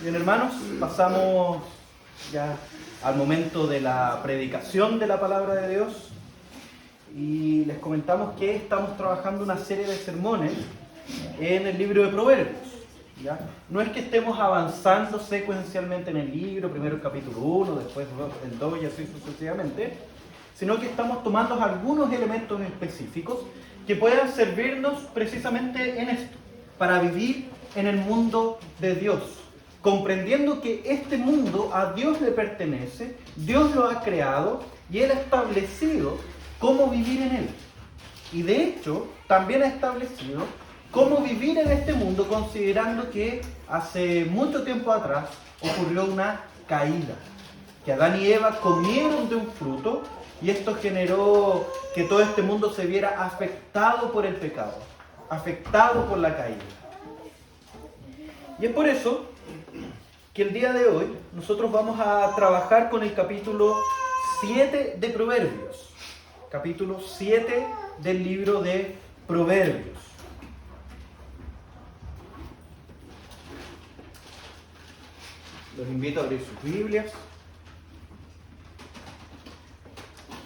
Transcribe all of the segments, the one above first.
Bien, hermanos, pasamos ya al momento de la predicación de la palabra de Dios y les comentamos que estamos trabajando una serie de sermones en el libro de Proverbios. ¿Ya? No es que estemos avanzando secuencialmente en el libro, primero el capítulo 1, después el 2 y así sucesivamente, sino que estamos tomando algunos elementos específicos que puedan servirnos precisamente en esto, para vivir en el mundo de Dios, comprendiendo que este mundo a Dios le pertenece, Dios lo ha creado y Él ha establecido cómo vivir en Él. Y de hecho, también ha establecido cómo vivir en este mundo, considerando que hace mucho tiempo atrás ocurrió una caída, que Adán y Eva comieron de un fruto y esto generó que todo este mundo se viera afectado por el pecado, afectado por la caída. Y es por eso que el día de hoy nosotros vamos a trabajar con el capítulo 7 de Proverbios. Capítulo 7 del libro de Proverbios. Los invito a abrir sus Biblias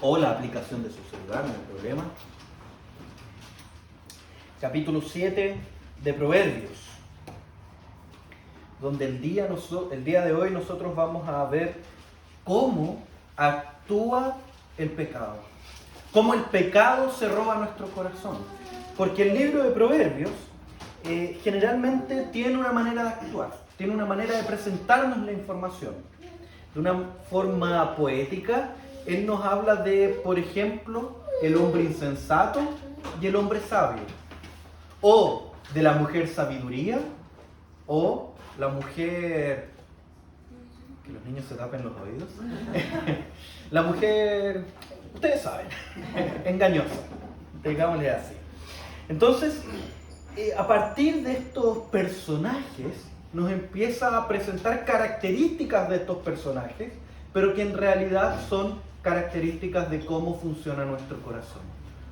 o la aplicación de su celular, no hay problema. Capítulo 7 de Proverbios, donde el día de hoy nosotros vamos a ver cómo actúa el pecado, cómo el pecado se roba nuestro corazón. Porque el libro de Proverbios generalmente tiene una manera de actuar, tiene una manera de presentarnos la información. De una forma poética, él nos habla de, por ejemplo, el hombre insensato y el hombre sabio, o de la mujer sabiduría, o la mujer, que los niños se tapen los oídos, la mujer, ustedes saben, engañosa, digámosle así. Entonces, a partir de estos personajes, nos empieza a presentar características de estos personajes, pero que en realidad son características de cómo funciona nuestro corazón.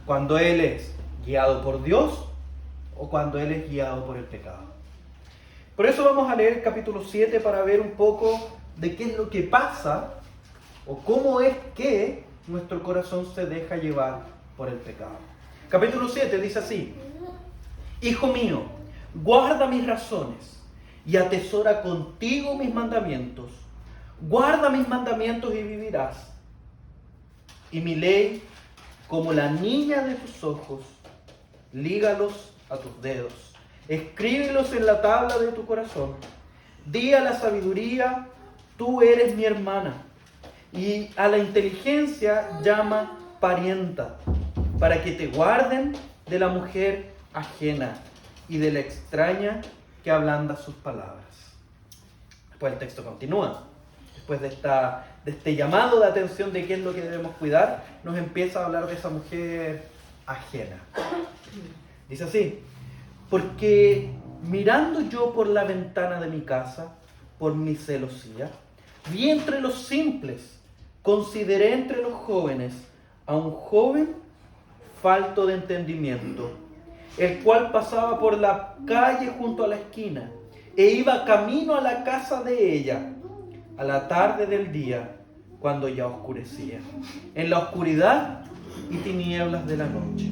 Cuando Él es guiado por Dios o cuando Él es guiado por el pecado. Por eso vamos a leer el capítulo 7 para ver un poco de qué es lo que pasa o cómo es que nuestro corazón se deja llevar por el pecado. Capítulo 7 dice así: Hijo mío, guarda mis razones y atesora contigo mis mandamientos. Guarda mis mandamientos y vivirás. Y mi ley, como la niña de tus ojos, lígalos a tus dedos. Escríbelos en la tabla de tu corazón. Di a la sabiduría, tú eres mi hermana. Y a la inteligencia llama parienta, para que te guarden de la mujer ajena y de la extraña que ablanda sus palabras. Después el texto continúa. Después de este llamado de atención de qué es lo que debemos cuidar, nos empieza a hablar de esa mujer ajena. Dice así: porque mirando yo por la ventana de mi casa, por mi celosía, vi entre los simples, consideré entre los jóvenes a un joven falto de entendimiento, el cual pasaba por la calle junto a la esquina e iba camino a la casa de ella a la tarde del día, cuando ya oscurecía, en la oscuridad y tinieblas de la noche.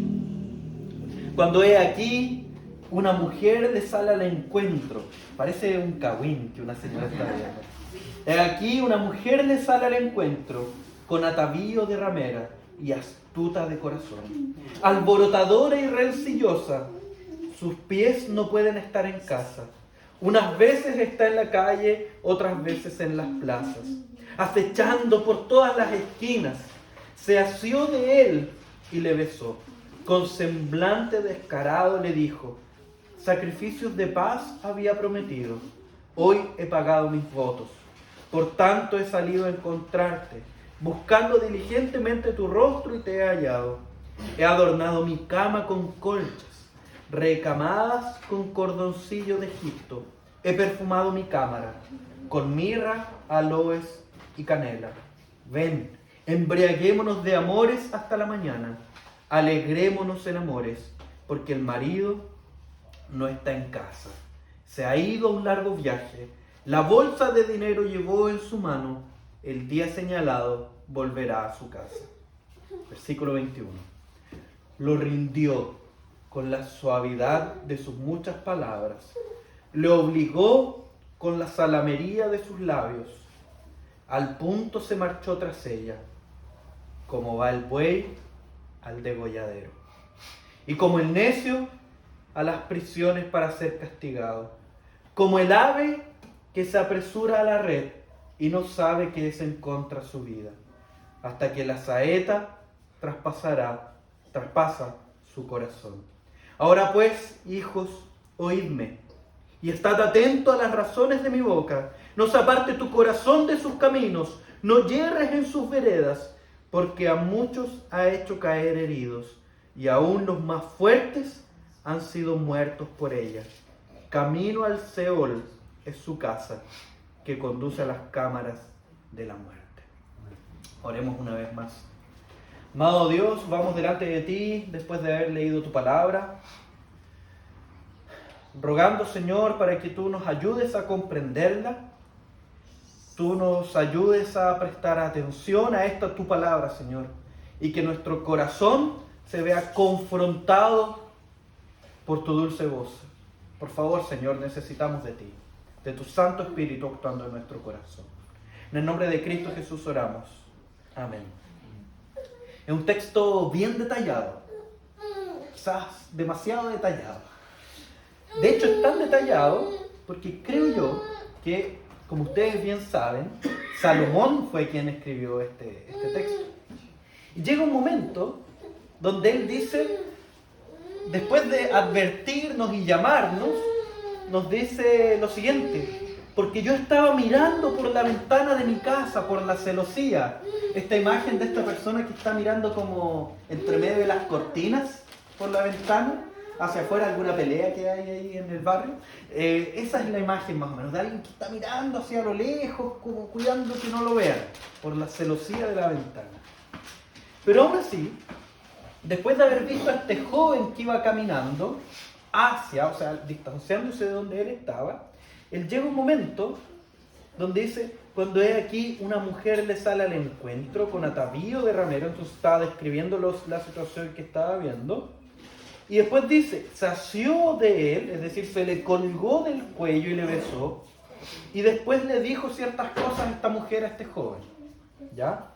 Cuando he aquí, una mujer le sale al encuentro. Parece un cagüín que una señora está viendo. He aquí, una mujer le sale al encuentro con atavío de ramera y astuta de corazón, alborotadora y rencillosa. Sus pies no pueden estar en casa. Unas veces está en la calle, otras veces en las plazas, acechando por todas las esquinas. Se asió de él y le besó. Con semblante descarado le dijo: sacrificios de paz había prometido, hoy he pagado mis votos. Por tanto he salido a encontrarte, buscando diligentemente tu rostro y te he hallado. He adornado mi cama con colchas, recamadas con cordoncillo de Egipto. He perfumado mi cámara con mirra, aloes y canela. Ven, embriaguémonos de amores hasta la mañana. Alegrémonos en amores, porque el marido no está en casa. Se ha ido a un largo viaje la bolsa de dinero llevó en su mano, el día señalado volverá a su casa. Versículo 21. Lo rindió con la suavidad de sus muchas palabras, le obligó con la salamería de sus labios, al punto se marchó tras ella, como va el buey al degolladero, y como el necio a las prisiones para ser castigado, como el ave que se apresura a la red y no sabe que es en contra su vida, hasta que la saeta traspasa su corazón. Ahora pues, hijos, oídme, y estad atentos a las razones de mi boca. No se aparte tu corazón de sus caminos, no yerres en sus veredas, porque a muchos ha hecho caer heridos, y aún los más fuertes han sido muertos por ella. Camino al Seol es su casa, que conduce a las cámaras de la muerte. Oremos una vez más. Amado Dios, vamos delante de ti después de haber leído tu palabra, rogando, Señor, para que tú nos ayudes a comprenderla, tú nos ayudes a prestar atención a esta tu palabra, Señor, y que nuestro corazón se vea confrontado por tu dulce voz. Por favor, Señor, necesitamos de ti, de tu Santo Espíritu actuando en nuestro corazón. En el nombre de Cristo Jesús oramos. Amén. Es un texto bien detallado, quizás demasiado detallado. De hecho, es tan detallado porque creo yo que, como ustedes bien saben, Salomón fue quien escribió este texto. Y llega un momento donde él dice, después de advertirnos y llamarnos, nos dice lo siguiente: porque yo estaba mirando por la ventana de mi casa, por la celosía. Esta imagen de esta persona que está mirando como entre medio de las cortinas por la ventana, hacia afuera, alguna pelea que hay ahí en el barrio. Esa es la imagen más o menos, de alguien que está mirando hacia lo lejos, como cuidando que no lo vean, por la celosía de la ventana. Pero aún así, después de haber visto a este joven que iba caminando hacia, o sea, distanciándose de donde él estaba, él llega un momento donde dice, cuando he aquí una mujer le sale al encuentro con atavío de ramero, entonces estaba describiendo la situación que estaba viendo, y después dice, se asió de él, es decir, se le colgó del cuello y le besó, y después le dijo ciertas cosas a esta mujer, a este joven, ¿ya?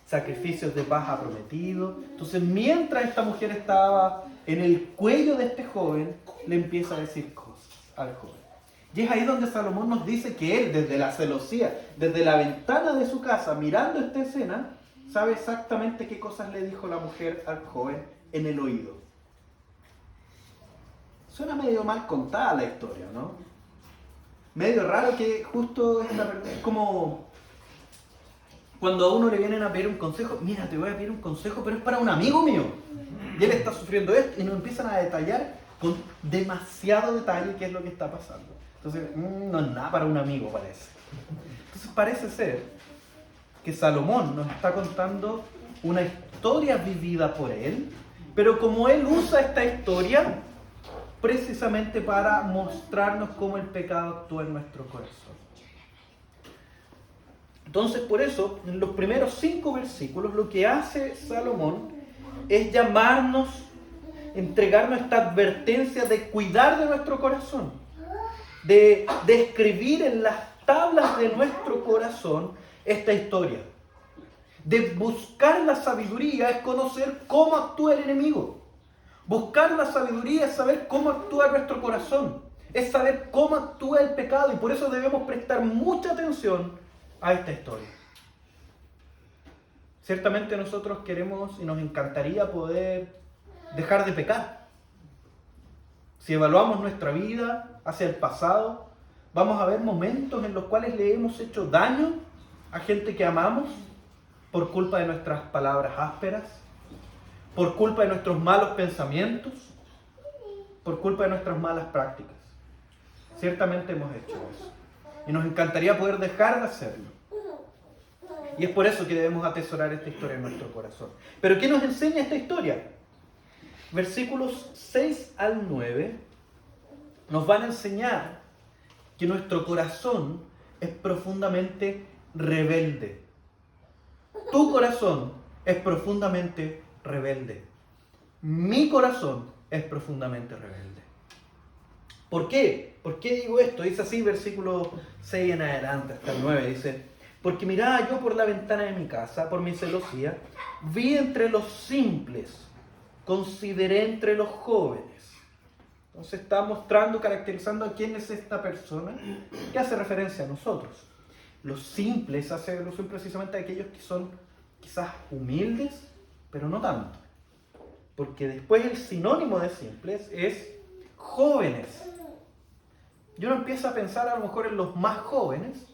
Sacrificios de paz ha prometido. Entonces, mientras esta mujer estaba en el cuello de este joven, le empieza a decir cosas al joven. Y es ahí donde Salomón nos dice que él, desde la celosía, desde la ventana de su casa, mirando esta escena, sabe exactamente qué cosas le dijo la mujer al joven en el oído. Suena medio mal contada la historia, ¿no? Medio raro que justo es como cuando a uno le vienen a pedir un consejo. Mira, te voy a pedir un consejo, pero es para un amigo mío. Y él está sufriendo esto y nos empiezan a detallar con demasiado detalle qué es lo que está pasando. Entonces, no es nada para un amigo, parece. Entonces parece ser que Salomón nos está contando una historia vivida por él, pero como él usa esta historia precisamente para mostrarnos cómo el pecado actúa en nuestro corazón. Entonces, por eso, en los primeros 5 versículos, lo que hace Salomón es llamarnos, entregarnos esta advertencia de cuidar de nuestro corazón, de escribir en las tablas de nuestro corazón esta historia. De buscar la sabiduría es conocer cómo actúa el enemigo. Buscar la sabiduría es saber cómo actúa nuestro corazón, es saber cómo actúa el pecado, y por eso debemos prestar mucha atención a esta historia. Ciertamente nosotros queremos y nos encantaría poder dejar de pecar. Si evaluamos nuestra vida hacia el pasado, vamos a ver momentos en los cuales le hemos hecho daño a gente que amamos por culpa de nuestras palabras ásperas, por culpa de nuestros malos pensamientos, por culpa de nuestras malas prácticas. Ciertamente hemos hecho eso. Y nos encantaría poder dejar de hacerlo. Y es por eso que debemos atesorar esta historia en nuestro corazón. Pero ¿qué nos enseña esta historia? Versículos 6 al 9 nos van a enseñar que nuestro corazón es profundamente rebelde. Tu corazón es profundamente rebelde. Mi corazón es profundamente rebelde. ¿Por qué? ¿Por qué digo esto? Dice así, versículo 6 en adelante, hasta el 9, dice: porque miraba yo por la ventana de mi casa, por mi celosía, vi entre los simples, consideré entre los jóvenes. Entonces está mostrando, caracterizando a quién es esta persona, que hace referencia a nosotros. Los simples hace alusión precisamente a aquellos que son quizás humildes, pero no tanto. Porque después el sinónimo de simples es jóvenes. Y uno empieza a pensar a lo mejor en los más jóvenes,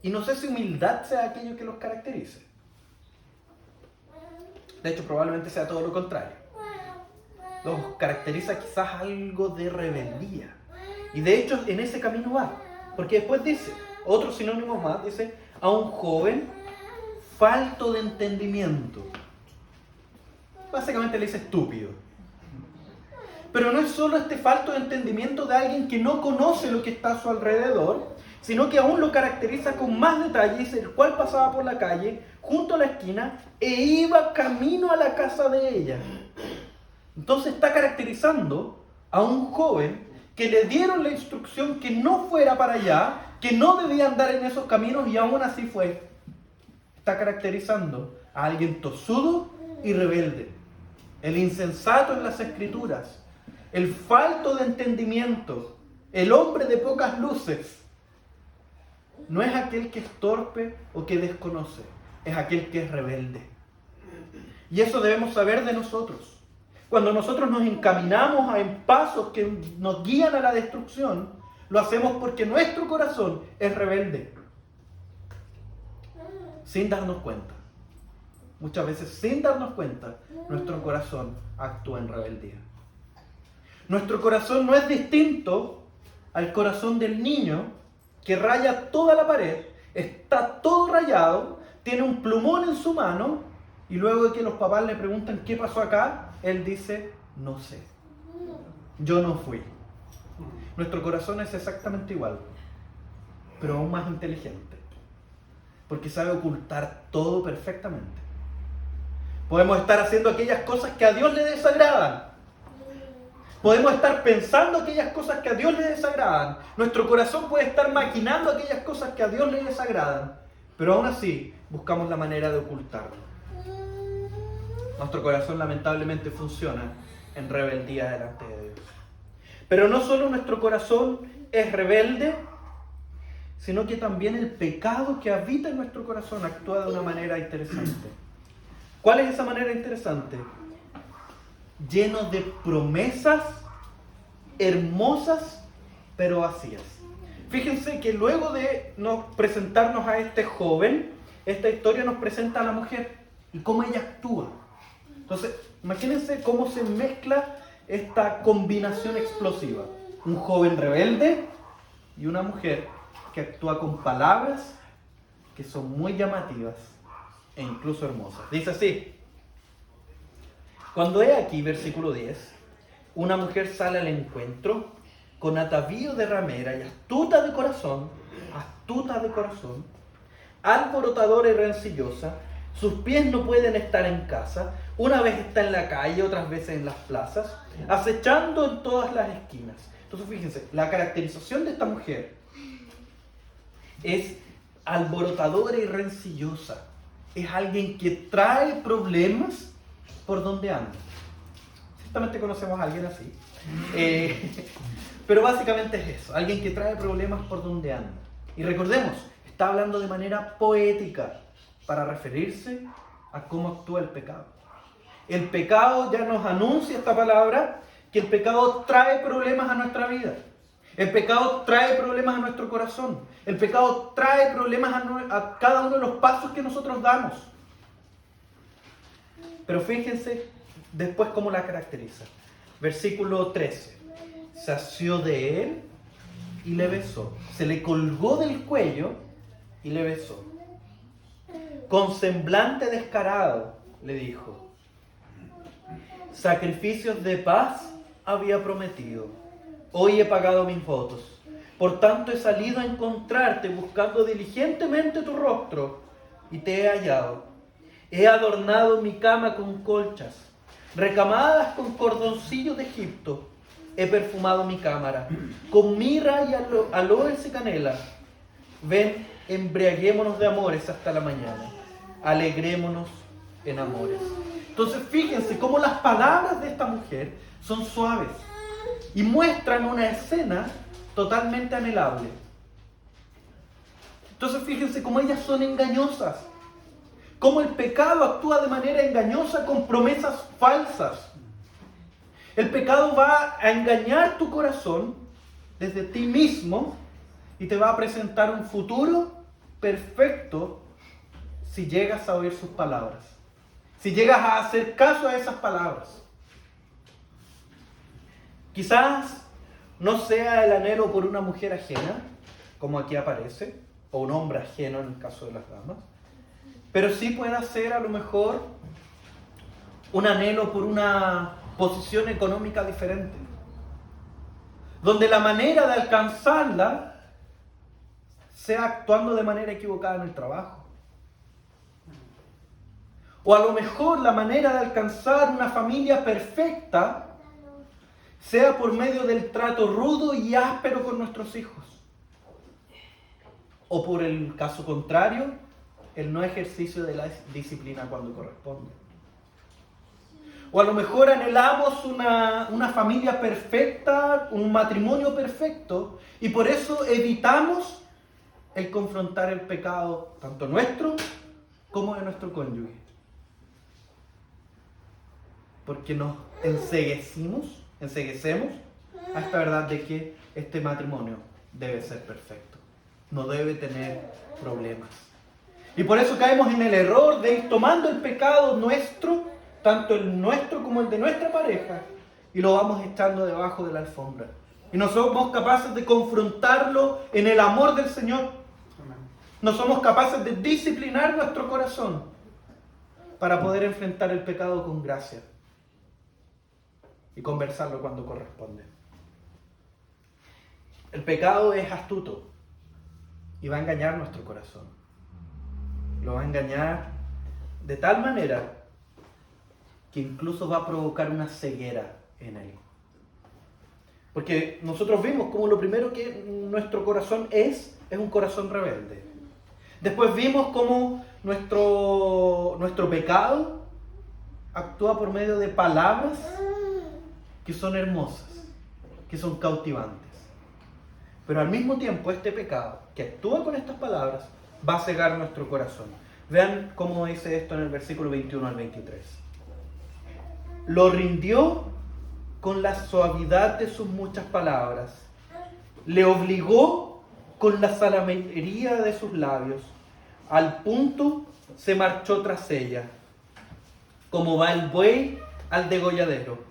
y no sé si humildad sea aquello que los caracterice. De hecho, probablemente sea todo lo contrario. Los caracteriza quizás algo de rebeldía. Y de hecho, en ese camino va. Porque después dice, otro sinónimo más, dice, a un joven falto de entendimiento. Básicamente le dice estúpido. Pero no es solo este falto de entendimiento de alguien que no conoce lo que está a su alrededor, sino que aún lo caracteriza con más detalle, dice, el cual pasaba por la calle, junto a la esquina, e iba camino a la casa de ella. Entonces está caracterizando a un joven que le dieron la instrucción que no fuera para allá, que no debía andar en esos caminos, y aún así fue. Está caracterizando a alguien tosudo y rebelde, el insensato en las escrituras, el falto de entendimiento, el hombre de pocas luces. No es aquel que es torpe o que desconoce, es aquel que es rebelde. Y eso debemos saber de nosotros. Cuando nosotros nos encaminamos en pasos que nos guían a la destrucción, lo hacemos porque nuestro corazón es rebelde, sin darnos cuenta. Muchas veces, sin darnos cuenta, nuestro corazón actúa en rebeldía. Nuestro corazón no es distinto al corazón del niño que raya toda la pared, está todo rayado, tiene un plumón en su mano, y luego de que los papás le preguntan qué pasó acá, él dice, no sé, yo no fui. Nuestro corazón es exactamente igual, pero aún más inteligente, porque sabe ocultar todo perfectamente. Podemos estar haciendo aquellas cosas que a Dios le desagradan. Podemos estar pensando aquellas cosas que a Dios le desagradan. Nuestro corazón puede estar maquinando aquellas cosas que a Dios le desagradan. Pero aún así, buscamos la manera de ocultarlo. Nuestro corazón lamentablemente funciona en rebeldía delante de Dios. Pero no solo nuestro corazón es rebelde, sino que también el pecado que habita en nuestro corazón actúa de una manera interesante. ¿Cuál es esa manera interesante? Lleno de promesas hermosas pero vacías. Fíjense que luego de presentarnos a este joven, esta historia nos presenta a la mujer y cómo ella actúa. Entonces, imagínense cómo se mezcla esta combinación explosiva. Un joven rebelde y una mujer que actúa con palabras que son muy llamativas e incluso hermosas. Dice así: cuando he aquí, versículo 10, una mujer sale al encuentro con atavío de ramera y astuta de corazón, alborotadora y rencillosa, sus pies no pueden estar en casa, una vez está en la calle, otras veces en las plazas, acechando en todas las esquinas. Entonces fíjense, la caracterización de esta mujer es alborotadora y rencillosa. Es alguien que trae problemas por donde anda. Ciertamente conocemos a alguien así. Pero básicamente es eso, alguien que trae problemas por donde anda. Y recordemos, está hablando de manera poética para referirse a cómo actúa el pecado. El pecado, ya nos anuncia esta palabra, que el pecado trae problemas a nuestra vida. El pecado trae problemas a nuestro corazón. El pecado trae problemas a cada uno de los pasos que nosotros damos. Pero fíjense después cómo la caracteriza. Versículo 13. Se asió de él y le besó. Se le colgó del cuello y le besó. Con semblante descarado le dijo: sacrificios de paz había prometido. Hoy he pagado mis votos. Por tanto he salido a encontrarte buscando diligentemente tu rostro y te he hallado. He adornado mi cama con colchas, recamadas con cordoncillos de Egipto. He perfumado mi cámara con mirra y aloes y canela. Ven, embriaguémonos de amores hasta la mañana. Alegrémonos en amores. Entonces fíjense cómo las palabras de esta mujer son suaves y muestran una escena totalmente anhelable. Entonces fíjense cómo ellas son engañosas, cómo el pecado actúa de manera engañosa con promesas falsas. El pecado va a engañar tu corazón desde ti mismo y te va a presentar un futuro perfecto si llegas a oír sus palabras, si llegas a hacer caso a esas palabras. Quizás no sea el anhelo por una mujer ajena, como aquí aparece, o un hombre ajeno en el caso de las damas, pero sí puede ser a lo mejor un anhelo por una posición económica diferente, donde la manera de alcanzarla sea actuando de manera equivocada en el trabajo. O a lo mejor la manera de alcanzar una familia perfecta sea por medio del trato rudo y áspero con nuestros hijos. O por el caso contrario, el no ejercicio de la disciplina cuando corresponde. O a lo mejor anhelamos una familia perfecta, un matrimonio perfecto, y por eso evitamos el confrontar el pecado, tanto nuestro como de nuestro cónyuge. Porque nos enceguecemos a esta verdad de que este matrimonio debe ser perfecto, no debe tener problemas. Y por eso caemos en el error de ir tomando el pecado nuestro, tanto el nuestro como el de nuestra pareja, y lo vamos echando debajo de la alfombra. Y no somos capaces de confrontarlo en el amor del Señor. No somos capaces de disciplinar nuestro corazón para poder enfrentar el pecado con gracia y conversarlo cuando corresponde. El pecado es astuto y va a engañar nuestro corazón. Lo va a engañar de tal manera que incluso va a provocar una ceguera en él. Porque nosotros vimos como lo primero que nuestro corazón es un corazón rebelde. Después vimos cómo nuestro pecado actúa por medio de palabras que son hermosas, que son cautivantes. Pero al mismo tiempo este pecado que actúa con estas palabras va a cegar nuestro corazón. Vean cómo dice esto en el versículo 21 al 23. Lo rindió con la suavidad de sus muchas palabras. Le obligó con la salamería de sus labios. Al punto se marchó tras ella. Como va el buey al degolladero.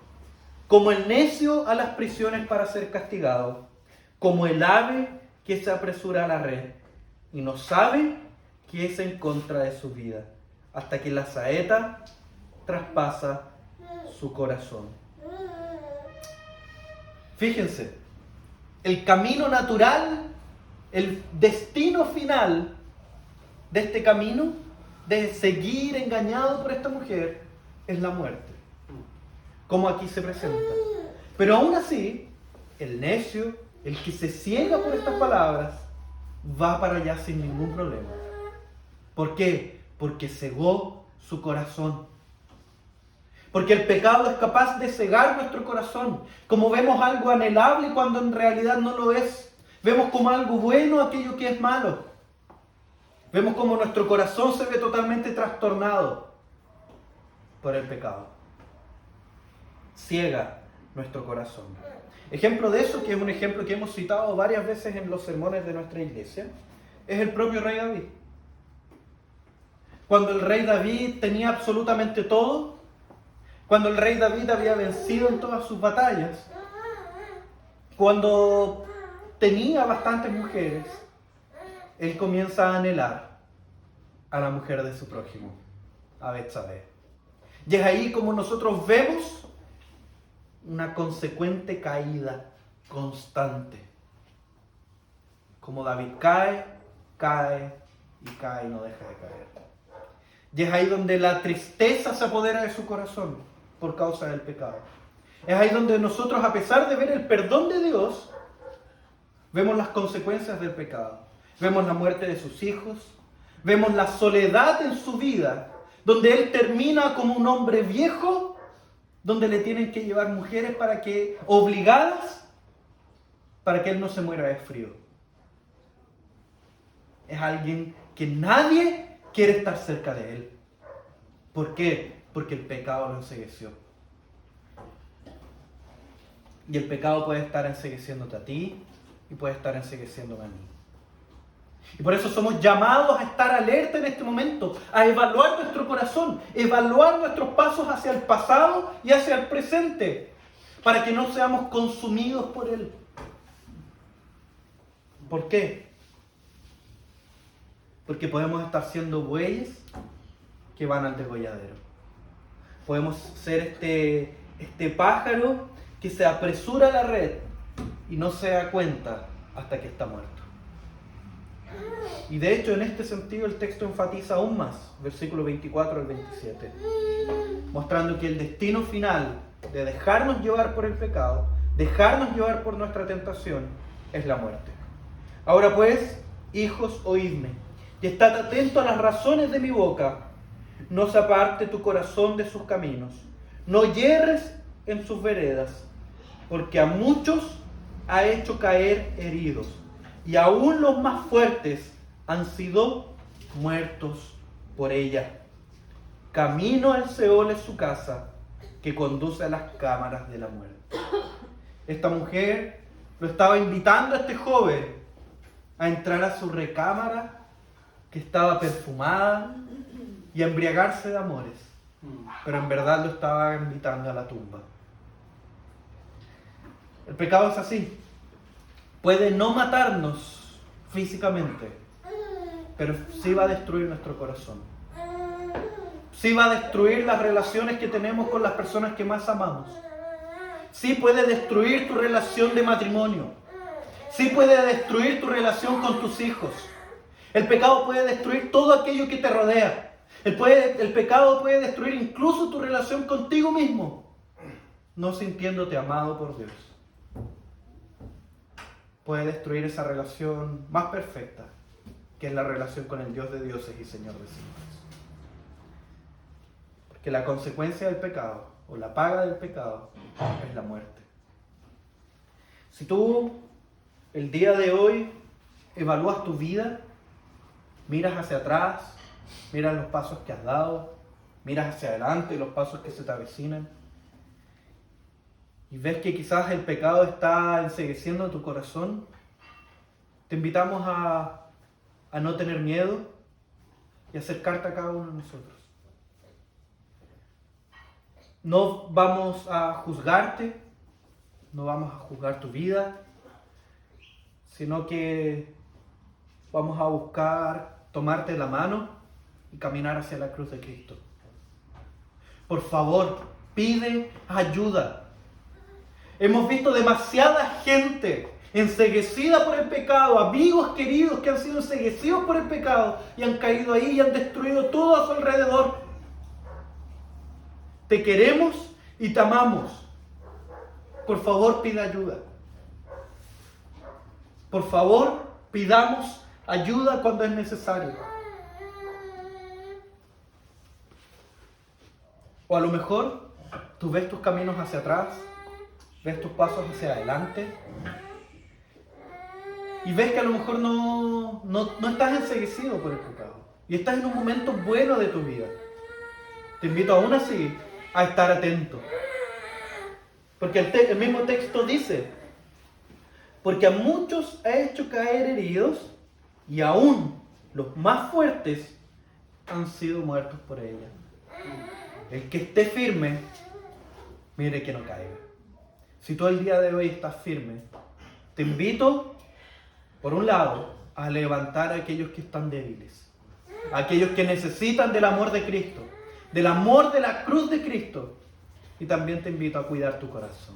Como el necio a las prisiones para ser castigado. Como el ave que se apresura a la red y no sabe que es en contra de su vida, hasta que la saeta traspasa su corazón. Fíjense, el camino natural, el destino final de este camino, de seguir engañado por esta mujer, es la muerte, como aquí se presenta. Pero aún así, el necio, el que se ciega por estas palabras, va para allá sin ningún problema. ¿Por qué? Porque cegó su corazón. Porque el pecado es capaz de cegar nuestro corazón. Como vemos algo anhelable cuando en realidad no lo es. Vemos como algo bueno aquello que es malo. Vemos como nuestro corazón se ve totalmente trastornado por el pecado. Ciega nuestro corazón. Ejemplo de eso, que es un ejemplo que hemos citado varias veces en los sermones de nuestra iglesia, es el propio rey David. Cuando el rey David tenía absolutamente todo, cuando el rey David había vencido en todas sus batallas, cuando tenía bastantes mujeres, él comienza a anhelar a la mujer de su prójimo, a Betsabé. Y es ahí como nosotros vemos una consecuente caída constante. como David cae, cae y cae y no deja de caer. Y es ahí donde la tristeza se apodera de su corazón por causa del pecado. Es ahí donde nosotros, a pesar de ver el perdón de Dios, vemos las consecuencias del pecado. Vemos la muerte de sus hijos, vemos la soledad en su vida, donde él termina como un hombre viejo, donde le tienen que llevar mujeres obligadas para que él no se muera de frío. Es alguien que nadie quiere estar cerca de él. ¿Por qué? Porque el pecado lo encegueció. Y el pecado puede estar encegueciéndote a ti y puede estar encegueciéndome a mí. Y por eso somos llamados a estar alerta en este momento, a evaluar nuestro corazón, evaluar nuestros pasos hacia el pasado y hacia el presente, para que no seamos consumidos por él. ¿Por qué? Porque podemos estar siendo bueyes que van al degolladero. Podemos ser este pájaro que se apresura a la red y no se da cuenta hasta que está muerto. Y de hecho, en este sentido, el texto enfatiza aún más, versículo 24 al 27, mostrando que el destino final de dejarnos llevar por el pecado, dejarnos llevar por nuestra tentación, es la muerte. Ahora pues, hijos, oídme, y estad atentos a las razones de mi boca. No se aparte tu corazón de sus caminos, no yerres en sus veredas, porque a muchos ha hecho caer heridos, y aún los más fuertes han sido muertos por ella. Camino al Seol es su casa, que conduce a las cámaras de la muerte. Esta mujer lo estaba invitando a este joven a entrar a su recámara, que estaba perfumada, y a embriagarse de amores, pero en verdad lo estaba invitando a la tumba. El pecado es así. Puede no matarnos físicamente, pero sí va a destruir nuestro corazón. Sí va a destruir las relaciones que tenemos con las personas que más amamos. Sí puede destruir tu relación de matrimonio. Sí puede destruir tu relación con tus hijos. El pecado puede destruir todo aquello que te rodea. El pecado puede destruir incluso tu relación contigo mismo, no sintiéndote amado por Dios. Puede destruir esa relación más perfecta, que es la relación con el Dios de dioses y Señor de señores. Porque la consecuencia del pecado, o la paga del pecado, es la muerte. Si tú, el día de hoy, evalúas tu vida, miras hacia atrás, miras los pasos que has dado, miras hacia adelante los pasos que se te avecinan, y ves que quizás el pecado está encegueciendo tu corazón, te invitamos a no tener miedo y acercarte a cada uno de nosotros. No vamos a juzgarte, no vamos a juzgar tu vida, sino que vamos a buscar tomarte la mano y caminar hacia la cruz de Cristo. Por favor, pide ayuda. Hemos visto demasiada gente enceguecida por el pecado, amigos queridos que han sido enceguecidos por el pecado y han caído ahí y han destruido todo a su alrededor. Te queremos y te amamos. Por favor, pide ayuda. Por favor, pidamos ayuda cuando es necesario. O a lo mejor tú ves tus caminos hacia atrás, ves tus pasos hacia adelante y ves que a lo mejor no estás enceguecido por el pecado y estás en un momento bueno de tu vida. Te invito aún así a estar atento, porque el mismo texto dice: porque a muchos ha hecho caer heridos y aún los más fuertes han sido muertos por ella. El que esté firme, mire que no caiga. Si tú el día de hoy estás firme, te invito, por un lado, a levantar a aquellos que están débiles, a aquellos que necesitan del amor de Cristo, del amor de la cruz de Cristo, y también te invito a cuidar tu corazón.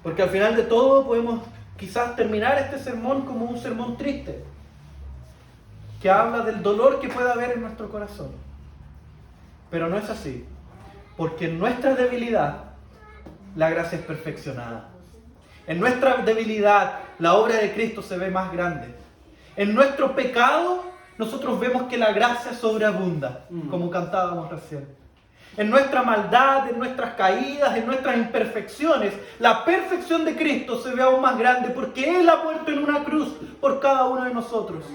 Porque al final de todo podemos quizás terminar este sermón como un sermón triste, que habla del dolor que puede haber en nuestro corazón. Pero no es así, porque en nuestra debilidad la gracia es perfeccionada. En nuestra debilidad la obra de Cristo se ve más grande. En nuestro pecado nosotros vemos que la gracia sobreabunda, como cantábamos recién. En nuestra maldad, en nuestras caídas, en nuestras imperfecciones, la perfección de Cristo se ve aún más grande porque Él ha muerto en una cruz por cada uno de nosotros.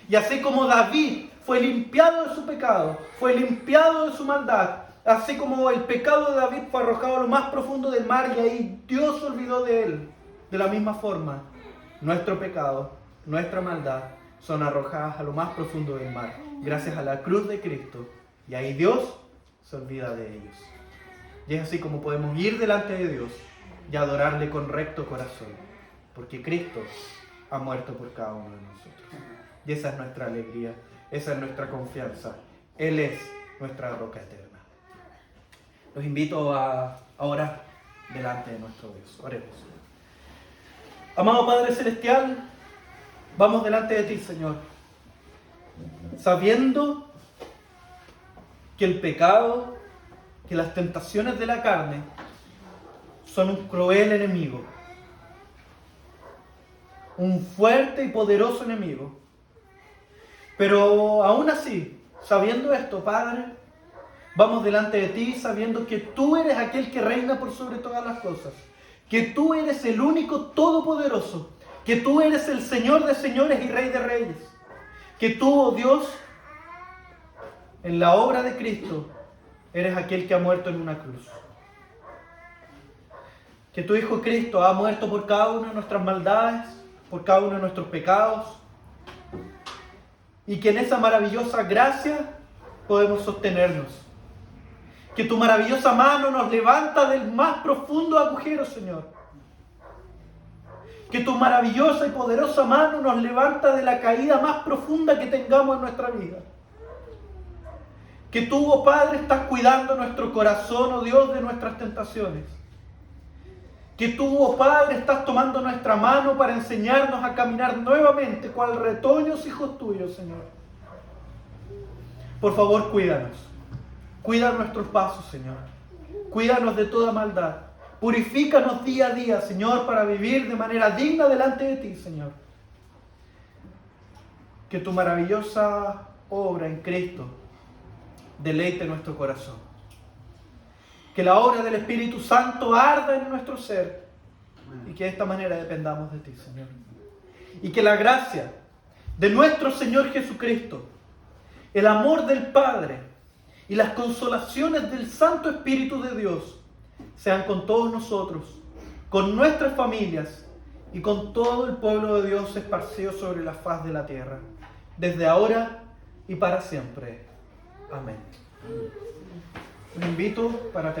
Y así como David fue limpiado de su pecado, fue limpiado de su maldad, así como el pecado de David fue arrojado a lo más profundo del mar y ahí Dios se olvidó de él, de la misma forma, nuestro pecado, nuestra maldad son arrojadas a lo más profundo del mar, gracias a la cruz de Cristo, y ahí Dios se olvida de ellos. Y es así como podemos ir delante de Dios y adorarle con recto corazón, porque Cristo ha muerto por cada uno de nosotros. Y esa es nuestra alegría, esa es nuestra confianza. Él es nuestra roca eterna. Los invito a orar delante de nuestro Dios. Oremos. Amado Padre Celestial, vamos delante de ti, Señor, sabiendo que el pecado, que las tentaciones de la carne son un cruel enemigo, un fuerte y poderoso enemigo. Pero aún así, sabiendo esto, Padre, vamos delante de ti sabiendo que tú eres aquel que reina por sobre todas las cosas, que tú eres el único todopoderoso, que tú eres el Señor de señores y Rey de reyes, que tú, oh Dios, en la obra de Cristo, eres aquel que ha muerto en una cruz. Que tu Hijo Cristo ha muerto por cada una de nuestras maldades, por cada uno de nuestros pecados, y que en esa maravillosa gracia podemos sostenernos. Que tu maravillosa mano nos levanta del más profundo agujero, Señor. Que tu maravillosa y poderosa mano nos levanta de la caída más profunda que tengamos en nuestra vida. Que tú, oh Padre, estás cuidando nuestro corazón, oh Dios, de nuestras tentaciones. Que tú, oh Padre, estás tomando nuestra mano para enseñarnos a caminar nuevamente cual retoños hijos tuyos, Señor. Por favor, cuídanos. Cuida nuestros pasos, Señor. Cuídanos de toda maldad. Purifícanos día a día, Señor, para vivir de manera digna delante de ti, Señor. Que tu maravillosa obra en Cristo deleite nuestro corazón. Que la obra del Espíritu Santo arda en nuestro ser y que de esta manera dependamos de ti, Señor. Y que la gracia de nuestro Señor Jesucristo, el amor del Padre y las consolaciones del Santo Espíritu de Dios sean con todos nosotros, con nuestras familias y con todo el pueblo de Dios esparcido sobre la faz de la tierra, desde ahora y para siempre. Amén. Los invito para terminar.